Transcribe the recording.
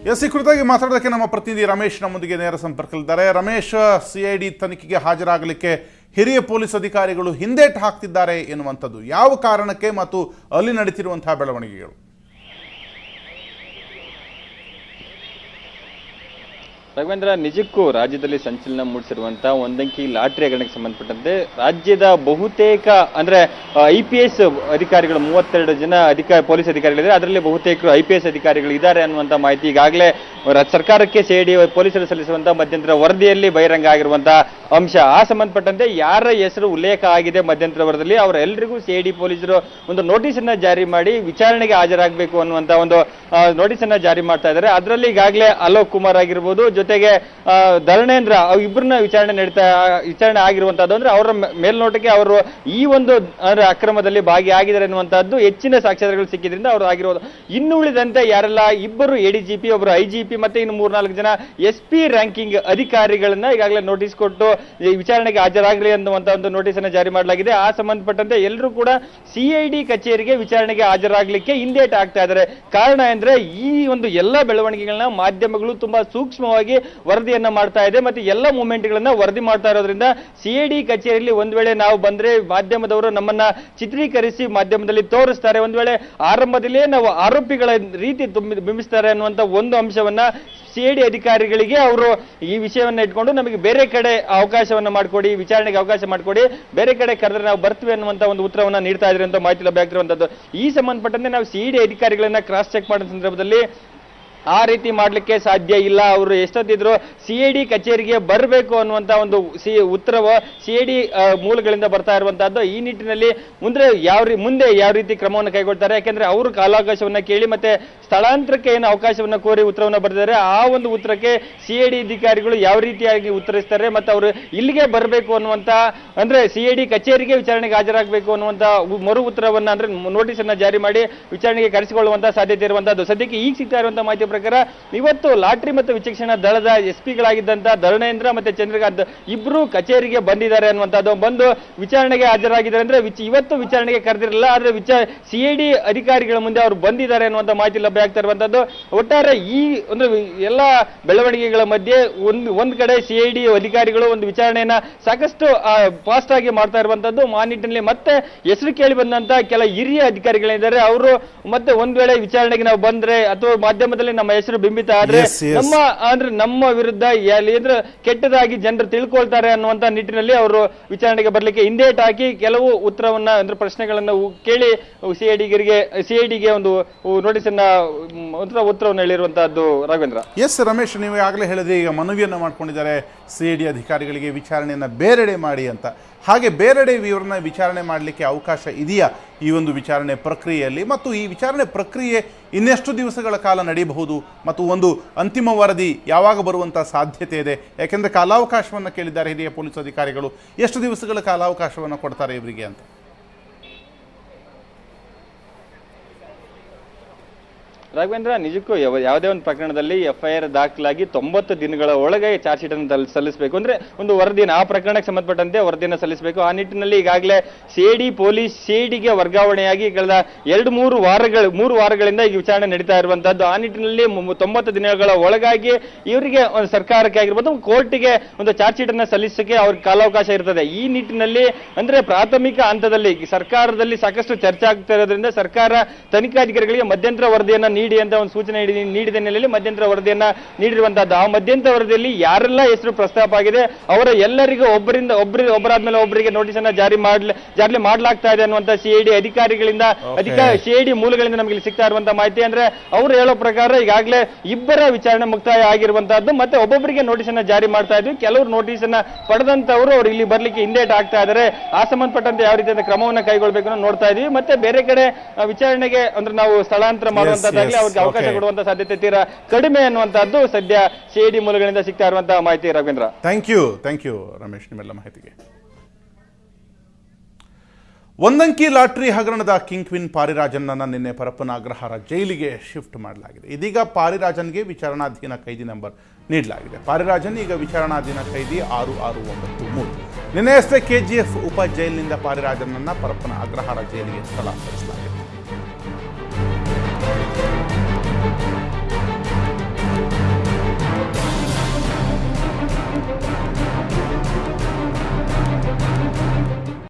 ಈ ಕುರಿತಾಗಿ ಮಾತಾಡೋದಕ್ಕೆ ನಮ್ಮ ಪ್ರತಿನಿಧಿ ರಮೇಶ್ ನಮ್ಮೊಂದಿಗೆ ನೇರ ಸಂಪರ್ಕದಲ್ಲಿದ್ದಾರೆ. ರಮೇಶ್, ಸಿಐಡಿ ತನಿಖೆಗೆ ಹಾಜರಾಗಲಿಕ್ಕೆ ಹಿರಿಯ ಪೊಲೀಸ್ ಅಧಿಕಾರಿಗಳು ಹಿಂದೇಟು ಹಾಕ್ತಿದ್ದಾರೆ ಎನ್ನುವಂಥದ್ದು ಯಾವ ಕಾರಣಕ್ಕೆ ಮತ್ತು ಅಲ್ಲಿ ನಡೀತಿರುವಂತಹ ಬೆಳವಣಿಗೆಗಳು? ರಾಘವೇಂದ್ರ, ನಿಜಕ್ಕೂ ರಾಜ್ಯದಲ್ಲಿ ಸಂಚಲನ ಮೂಡಿಸಿರುವಂತಹ ಒಂದಂಕಿ ಲಾಟರಿ ಹಗರಣಕ್ಕೆ ಸಂಬಂಧಪಟ್ಟಂತೆ ರಾಜ್ಯದ ಬಹುತೇಕ ಅಂದ್ರೆ IPS ಅಧಿಕಾರಿಗಳು 32 ಜನ ಪೊಲೀಸ್ ಅಧಿಕಾರಿಗಳಿದ್ದಾರೆ. ಅದರಲ್ಲಿ ಬಹುತೇಕರು IPS ಅಧಿಕಾರಿಗಳು ಇದ್ದಾರೆ ಅನ್ನುವಂಥ ಮಾಹಿತಿ ಈಗಾಗಲೇ ಸರ್ಕಾರಕ್ಕೆ ಸಿಐಡಿ ಪೊಲೀಸರು ಸಲ್ಲಿಸುವಂತಹ ಮಧ್ಯಂತರ ವರದಿಯಲ್ಲಿ ಬಹಿರಂಗ ಆಗಿರುವಂತಹ ಅಂಶ. ಆ ಸಂಬಂಧಪಟ್ಟಂತೆ ಯಾರ ಹೆಸರು ಉಲ್ಲೇಖ ಆಗಿದೆ ಮಧ್ಯಂತರ ವರದಿಯಲ್ಲಿ ಅವರೆಲ್ಲರಿಗೂ ಸಿಐಡಿ ಪೊಲೀಸರು ಒಂದು ನೋಟಿಸ್ ಅನ್ನ ಜಾರಿ ಮಾಡಿ ವಿಚಾರಣೆಗೆ ಹಾಜರಾಗಬೇಕು ಅನ್ನುವಂತ ಒಂದು ನೋಟಿಸ್ ಅನ್ನ ಜಾರಿ ಮಾಡ್ತಾ ಇದ್ದಾರೆ. ಅದರಲ್ಲಿ ಈಗಾಗಲೇ ಅಲೋಕ್ ಕುಮಾರ್ ಆಗಿರ್ಬೋದು, ಜೊತೆಗೆ ಧರಣೇಂದ್ರ ಇಬ್ಬರನ್ನ ವಿಚಾರಣೆ ಆಗಿರುವಂತಹದ್ದು. ಅಂದ್ರೆ ಅವರ ಮೇಲ್ನೋಟಕ್ಕೆ ಅವರು ಈ ಒಂದು ಅಕ್ರಮದಲ್ಲಿ ಭಾಗಿಯಾಗಿದ್ದಾರೆ ಎನ್ನುವಂತಹದ್ದು ಹೆಚ್ಚಿನ ಸಾಕ್ಷ್ಯಾಧಾರಗಳು ಸಿಕ್ಕಿದ್ರಿಂದ ಅವರು ಆಗಿರೋದು. ಇನ್ನು ಉಳಿದಂತೆ ಯಾರೆಲ್ಲ ಇಬ್ಬರು ADGP, ಒಬ್ಬರು IGP ಮತ್ತೆ ಇನ್ನು 3-4 ಜನ SP ರ್ಯಾಂಕಿಂಗ್ ಅಧಿಕಾರಿಗಳನ್ನ ಈಗಾಗಲೇ ನೋಟಿಸ್ ಕೊಟ್ಟು ವಿಚಾರಣೆಗೆ ಹಾಜರಾಗಲಿ ಅನ್ನುವಂತ ಒಂದು ನೋಟಿಸ್ ಅನ್ನು ಜಾರಿ ಮಾಡಲಾಗಿದೆ. ಆ ಸಂಬಂಧಪಟ್ಟಂತೆ ಎಲ್ಲರೂ ಕೂಡ CID ಕಚೇರಿಗೆ ವಿಚಾರಣೆಗೆ ಹಾಜರಾಗಲಿಕ್ಕೆ ಹಿಂದೇಟು ಆಗ್ತಾ ಇದ್ದಾರೆ. ಕಾರಣ ಅಂದ್ರೆ ಈ ಒಂದು ಎಲ್ಲ ಬೆಳವಣಿಗೆಗಳನ್ನ ಮಾಧ್ಯಮಗಳು ತುಂಬಾ ಸೂಕ್ಷ್ಮವಾಗಿ ವರದಿಯನ್ನ ಮಾಡ್ತಾ ಇದೆ ಮತ್ತೆ ಎಲ್ಲ ಮೂವ್ಮೆಂಟ್ಗಳನ್ನ ವರದಿ ಮಾಡ್ತಾ ಇರೋದ್ರಿಂದ CID ಕಚೇರಿಯಲ್ಲಿ ಒಂದ್ ವೇಳೆ ನಾವು ಬಂದ್ರೆ ಮಾಧ್ಯಮದವರು ನಮ್ಮನ್ನ ಚಿತ್ರೀಕರಿಸಿ ಮಾಧ್ಯಮದಲ್ಲಿ ತೋರಿಸ್ತಾರೆ, ಒಂದ್ ವೇಳೆ ಆರಂಭದಲ್ಲೇ ನಾವು ಆರೋಪಿಗಳ ರೀತಿ ಬಿಂಬಿಸ್ತಾರೆ ಅನ್ನುವಂತ ಒಂದು ಅಂಶವನ್ನ CID ಅಧಿಕಾರಿಗಳಿಗೆ ಅವರು ಈ ವಿಷಯವನ್ನ ಇಟ್ಕೊಂಡು ನಮಗೆ ಬೇರೆ ಕಡೆ ಅವಕಾಶವನ್ನ ಮಾಡಿಕೊಡಿ, ವಿಚಾರಣೆಗೆ ಅವಕಾಶ ಮಾಡಿಕೊಡಿ, ಬೇರೆ ಕಡೆ ಕರೆದ್ರೆ ನಾವು ಬರ್ತೀವಿ ಅನ್ನುವಂತ ಒಂದು ಉತ್ತರವನ್ನ ನೀಡ್ತಾ ಇದ್ರೆ ಅಂತ ಮಾಹಿತಿ ಲಭ್ಯ ಆಗ್ತಿರುವಂತದ್ದು. ಈ ಸಂಬಂಧಪಟ್ಟಂತೆ ನಾವು CID ಅಧಿಕಾರಿಗಳನ್ನ ಕ್ರಾಸ್ ಚೆಕ್ ಮಾಡೋ ಸಂದರ್ಭದಲ್ಲಿ ಆ ರೀತಿ ಮಾಡ್ಲಿಕ್ಕೆ ಸಾಧ್ಯ ಇಲ್ಲ, ಅವರು ಎಷ್ಟೊತ್ತಿದ್ರು CID ಕಚೇರಿಗೆ ಬರಬೇಕು ಅನ್ನುವಂತ ಒಂದು ಉತ್ತರವ CID ಮೂಲಗಳಿಂದ ಬರ್ತಾ ಇರುವಂತಹದ್ದು. ಈ ನಿಟ್ಟಿನಲ್ಲಿ ಮುಂದೆ ಯಾವ ರೀತಿ ಕ್ರಮವನ್ನು ಕೈಗೊಳ್ತಾರೆ, ಯಾಕೆಂದ್ರೆ ಅವರು ಕಾಲಾವಕಾಶವನ್ನ ಕೇಳಿ ಮತ್ತೆ ಸ್ಥಳಾಂತರಕ್ಕೆ ಏನು ಅವಕಾಶವನ್ನ ಕೋರಿ ಉತ್ತರವನ್ನ ಬರೆದಿದ್ದಾರೆ. ಆ ಒಂದು ಉತ್ತರಕ್ಕೆ CID ಅಧಿಕಾರಿಗಳು ಯಾವ ರೀತಿಯಾಗಿ ಉತ್ತರಿಸ್ತಾರೆ ಮತ್ತೆ ಅವರು ಇಲ್ಲಿಗೆ ಬರಬೇಕು ಅನ್ನುವಂತ ಅಂದ್ರೆ CID ಕಚೇರಿಗೆ ವಿಚಾರಣೆಗೆ ಹಾಜರಾಗಬೇಕು ಅನ್ನುವಂತ ಮರು ಉತ್ತರವನ್ನ ಅಂದ್ರೆ ನೋಟಿಸ್ ಅನ್ನ ಜಾರಿ ಮಾಡಿ ವಿಚಾರಣೆಗೆ ಕರೆಸಿಕೊಳ್ಳುವಂತ ಸಾಧ್ಯತೆ ಇರುವಂತಹದ್ದು. ಸದ್ಯಕ್ಕೆ ಈಗ ಸಿಗ್ತಾ ಇರುವಂತಹ ಮಾಹಿತಿ ಪ್ರಕಾರ ಇವತ್ತು ಲಾಟರಿ ಮತ್ತು ವಿಚಕ್ಷಣಾ ದಳದ SP-ಗಳಾಗಿದ್ದಂತ ಧರಣೇಂದ್ರ ಮತ್ತೆ ಚಂದ್ರಕಾಂತ್ ಇಬ್ರು ಕಚೇರಿಗೆ ಬಂದಿದ್ದಾರೆ ಅನ್ನುವಂಥದ್ದು. ಬಂದು ವಿಚಾರಣೆಗೆ ಹಾಜರಾಗಿದ್ದಾರೆ ಅಂದ್ರೆ ಇವತ್ತು ವಿಚಾರಣೆಗೆ ಕರೆದಿರಲಿಲ್ಲ, ಆದ್ರೆ CID ಅಧಿಕಾರಿಗಳ ಮುಂದೆ ಅವರು ಬಂದಿದ್ದಾರೆ ಅನ್ನುವಂಥ ಮಾಹಿತಿ ಲಭ್ಯ ಆಗ್ತಾ ಇರುವಂತದ್ದು. ಒಟ್ಟಾರೆ ಈ ಒಂದು ಎಲ್ಲ ಬೆಳವಣಿಗೆಗಳ ಮಧ್ಯೆ ಒಂದ್ ಕಡೆ CID ಅಧಿಕಾರಿಗಳು ಒಂದು ವಿಚಾರಣೆಯನ್ನ ಸಾಕಷ್ಟು ಫಾಸ್ಟ್ ಆಗಿ ಮಾಡ್ತಾ ಇರುವಂತದ್ದು. ಆ ನಿಟ್ಟಿನಲ್ಲಿ ಮತ್ತೆ ಹೆಸರು ಕೇಳಿ ಬಂದಂತ ಕೆಲ ಹಿರಿಯ ಅಧಿಕಾರಿಗಳಿದ್ದಾರೆ, ಅವರು ಮತ್ತೆ ಒಂದ್ ವೇಳೆ ವಿಚಾರಣೆಗೆ ನಾವು ಬಂದ್ರೆ ಅಥವಾ ಮಾಧ್ಯಮದಲ್ಲಿ ನಮ್ಮ ಹೆಸರು ಬಿಂಬಿತ ಆದ್ರೆ ನಮ್ಮ ವಿರುದ್ಧ ಅಂದ್ರೆ ಕೆಟ್ಟದಾಗಿ ಜನರು ತಿಳ್ಕೊಳ್ತಾರೆ ಅನ್ನುವಂತ ನಿಟ್ಟಿನಲ್ಲಿ ಅವರು ವಿಚಾರಣೆಗೆ ಬರ್ಲಿಕ್ಕೆ ಹಿಂದೇಟು ಹಾಕಿ ಕೆಲವು ಉತ್ತರವನ್ನ ಅಂದ್ರೆ ಪ್ರಶ್ನೆಗಳನ್ನ ಕೇಳಿ ಸಿಐಡಿಗೆ ಒಂದು ನೋಟಿಸ್ ಅನ್ನ ಉತ್ತರವನ್ನು ಹೇಳಿರುವಂತಹದ್ದು. ರಾಘವೇಂದ್ರ, ಎಸ್ ರಮೇಶ್, ನೀವು ಆಗಲೇ ಹೇಳಿದ್ರೆ ಈಗ ಮನವಿಯನ್ನ ಮಾಡ್ಕೊಂಡಿದ್ದಾರೆ CID ಅಧಿಕಾರಿಗಳಿಗೆ ವಿಚಾರಣೆಯನ್ನ ಬೇರೆಡೆ ಮಾಡಿ ಅಂತ. ಹಾಗೆ ಬೇರೆಡೆ ಇವರನ್ನ ವಿಚಾರಣೆ ಮಾಡಲಿಕ್ಕೆ ಅವಕಾಶ ಇದೆಯಾ ಈ ಒಂದು ವಿಚಾರಣೆ ಪ್ರಕ್ರಿಯೆಯಲ್ಲಿ? ಮತ್ತು ಈ ವಿಚಾರಣೆ ಪ್ರಕ್ರಿಯೆ ಇನ್ನೆಷ್ಟು ದಿವಸಗಳ ಕಾಲ ನಡೆಯಬಹುದು ಮತ್ತು ಒಂದು ಅಂತಿಮ ವರದಿ ಯಾವಾಗ ಬರುವಂಥ ಸಾಧ್ಯತೆ ಇದೆ? ಯಾಕೆಂದರೆ ಕಾಲಾವಕಾಶವನ್ನು ಕೇಳಿದ್ದಾರೆ ಹಿರಿಯ ಪೊಲೀಸ್ ಅಧಿಕಾರಿಗಳು. ಎಷ್ಟು ದಿವಸಗಳ ಕಾಲಾವಕಾಶವನ್ನು ಕೊಡ್ತಾರೆ ಇವರಿಗೆ ಅಂತ? ರಾಘವೇಂದ್ರ, ನಿಜಕ್ಕೂ ಯಾವುದೇ ಒಂದು ಪ್ರಕರಣದಲ್ಲಿ FIR ದಾಖಲಾಗಿ 90 ದಿನಗಳ ಒಳಗೆ ಚಾರ್ಜ್ ಶೀಟ್ ಅನ್ನು ಸಲ್ಲಿಸಬೇಕು. ಅಂದ್ರೆ ಒಂದು ವರದಿನ ಆ ಪ್ರಕರಣಕ್ಕೆ ಸಂಬಂಧಪಟ್ಟಂತೆ ವರದಿಯನ್ನು ಸಲ್ಲಿಸಬೇಕು. ಆ ನಿಟ್ಟಿನಲ್ಲಿ ಈಗಾಗಲೇ CIDಗೆ ವರ್ಗಾವಣೆಯಾಗಿ ಕಳೆದ 3 ವಾರಗಳಿಂದ ಈ ವಿಚಾರಣೆ ನಡೀತಾ ಇರುವಂತಹದ್ದು. ಆ ನಿಟ್ಟಿನಲ್ಲಿ 90 ದಿನಗಳ ಒಳಗಾಗಿ ಇವರಿಗೆ ಒಂದು ಸರ್ಕಾರಕ್ಕೆ ಆಗಿರ್ಬೋದು ಕೋರ್ಟಿಗೆ ಒಂದು ಚಾರ್ಜ್ ಶೀಟ್ ಅನ್ನ ಸಲ್ಲಿಸಕ್ಕೆ ಅವ್ರಿಗೆ ಕಾಲಾವಕಾಶ ಇರ್ತದೆ. ಈ ನಿಟ್ಟಿನಲ್ಲಿ ಅಂದ್ರೆ ಪ್ರಾಥಮಿಕ ಹಂತದಲ್ಲಿ ಸರ್ಕಾರದಲ್ಲಿ ಸಾಕಷ್ಟು ಚರ್ಚೆ ಆಗ್ತಾ ಇರೋದ್ರಿಂದ ಸರ್ಕಾರ ತನಿಖಾಧಿಕಾರಿಗಳಿಗೆ ಮಧ್ಯಂತರ ವರದಿಯನ್ನ ನೀಡಿ ಅಂತ ಒಂದು ಸೂಚನೆ ನೀಡಿದ ಹಿನ್ನೆಲೆಯಲ್ಲಿ ಮಧ್ಯಂತರ ವರದಿಯನ್ನ ನೀಡಿರುವಂತಹದ್ದು. ಆ ಮಧ್ಯಂತರ ವರದಿಯಲ್ಲಿ ಯಾರೆಲ್ಲ ಹೆಸರು ಪ್ರಸ್ತಾಪ ಆಗಿದೆ ಅವರ ಎಲ್ಲರಿಗೂ ಒಬ್ಬರಾದ್ಮೇಲೆ ಒಬ್ಬರಿಗೆ ನೋಟಿಸ್ ಅನ್ನ ಜಾರಿ ಮಾಡಲಾಗ್ತಾ ಇದೆ ಅನ್ನುವಂತ CID ಅಧಿಕಾರಿಗಳಿಂದ CID ಮೂಲಗಳಿಂದ ನಮಗೆ ಸಿಗ್ತಾ ಇರುವಂತಹ ಮಾಹಿತಿ. ಅಂದ್ರೆ ಅವರು ಹೇಳೋ ಪ್ರಕಾರ ಈಗಾಗಲೇ ಇಬ್ಬರ ವಿಚಾರಣೆ ಮುಕ್ತಾಯ ಆಗಿರುವಂತಹದ್ದು ಮತ್ತೆ ಒಬ್ಬೊಬ್ಬರಿಗೆ ನೋಟಿಸ್ ಅನ್ನ ಜಾರಿ ಮಾಡ್ತಾ ಇದ್ವಿ. ಕೆಲವರು ನೋಟಿಸ್ ಅನ್ನ ಪಡೆದಂತವರು ಅವರು ಇಲ್ಲಿ ಬರ್ಲಿಕ್ಕೆ ಹಿಂದೇಟು ಆಗ್ತಾ ಇದ್ದಾರೆ. ಆ ಸಂಬಂಧಪಟ್ಟಂತೆ ಯಾವ ರೀತಿಯ ಕ್ರಮವನ್ನು ಕೈಗೊಳ್ಳಬೇಕು ಅಂತ ನೋಡ್ತಾ ಇದೀವಿ. ಮತ್ತೆ ಬೇರೆ ಕಡೆ ವಿಚಾರಣೆಗೆ ಅಂದ್ರೆ ನಾವು ಸ್ಥಳಾಂತರ ಮಾಡುವಂತಹದ್ದಾಗಲಿ ಅವ್ರಿಗೆ ಅವಕಾಶ ಕೊಡುವಂತ ಸಾಧ್ಯತೆ ತೀರಾ ಕಡಿಮೆ ಅನ್ನುವಂತಹದ್ದು ಸದ್ಯ CID ಮೂಲಗಳಿಂದ ಸಿಗ್ತಾ ಇರುವಂತಹ ಮಾಹಿತಿ. ರಾಘವೇಂದ್ರ, ಥ್ಯಾಂಕ್ ಯು ರಮೇಶ್ ನಿಮ್ಮೆಲ್ಲ ಮಾಹಿತಿಗೆ. ಒಂದಂಕಿ ಲಾಟರಿ ಹಗರಣದ ಕಿಂಗ್ ಕ್ವಿನ್ ಪಾರಿರಾಜನ್ನ ನಿನ್ನೆ ಪರಪ್ಪನ ಅಗ್ರಹಾರ ಜೈಲಿಗೆ ಶಿಫ್ಟ್ ಮಾಡಲಾಗಿದೆ. ಇದೀಗ ಪಾರಿರಾಜನ್ಗೆ ವಿಚಾರಣಾಧೀನ ಕೈದಿ ನಂಬರ್ ನೀಡಲಾಗಿದೆ. ಪಾರಿರಾಜನ್ ಈಗ ವಿಚಾರಣಾಧೀನ ಕೈದಿ 6693. ನಿನ್ನೆಯಷ್ಟೇ KGF ಉಪ ಜೈಲಿನಿಂದ ಪಾರಿರಾಜನನ್ನ ಪರಪ್ಪನ ಅಗ್ರಹಾರ ಜೈಲಿಗೆ ಸ್ಥಳಾಂತರಿಸಲಾಗಿದೆ.